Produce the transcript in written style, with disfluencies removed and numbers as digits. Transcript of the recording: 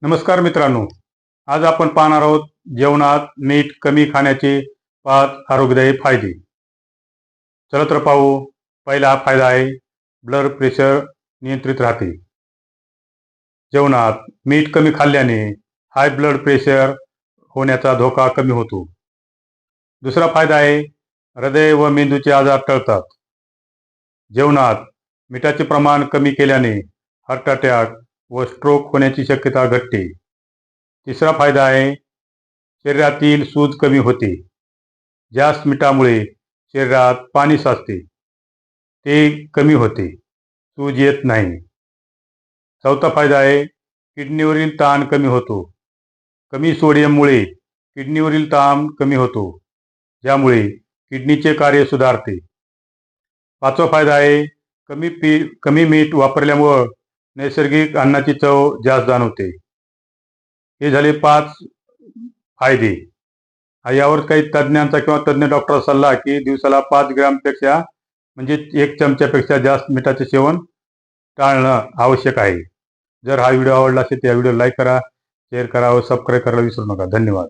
नमस्कार मित्रांनो, आज आपण पाहणार आहोत जेवणात मीठ कमी खाण्याचे 5 आरोग्यदायी फायदे. चला तर पाहू. पहिला फायदा आहे ब्लड प्रेशर नियंत्रित राहते. जेवणात मीठ कमी खाल्ल्याने हाय ब्लड प्रेशर होण्याचा धोका कमी होतो. दुसरा फायदा आहे हृदय व मेंदूचे आजार टळतात. जेवणात मिठाचे प्रमाण कमी केल्याने हार्ट अटॅक व स्ट्रोक होण्याची शक्यता घटते. तिसरा फायदा आहे शरीरातील सूज कमी होते. जास्त मिठामुळे शरीरात पाणी साचते, ते कमी होते, सूज येत नाही. चौथा फायदा आहे किडनीवरील ताण कमी होतो. कमी सोडियममुळे किडनीवरील ताण कमी होतो, ज्यामुळे किडनीचे कार्य सुधारते. पाचवा फायदा आहे कमी मीठ वापरल्यामुळं नैसर्गिक अन्नाची चव जास्त जाणवते. हे झाले 5 फायदे. यावर काही तज्ज्ञांचा किंवा तज्ज्ञ डॉक्टरचा सल्ला की दिवसाला 5 ग्रॅमपेक्षा म्हणजे 1 चमच्यापेक्षा जास्त मिठाचे सेवन टाळणं आवश्यक आहे. जर हा व्हिडिओ आवडला असेल तर या व्हिडिओ लाईक करा, शेअर करा व सबस्क्राईब करायला विसरू नका. धन्यवाद.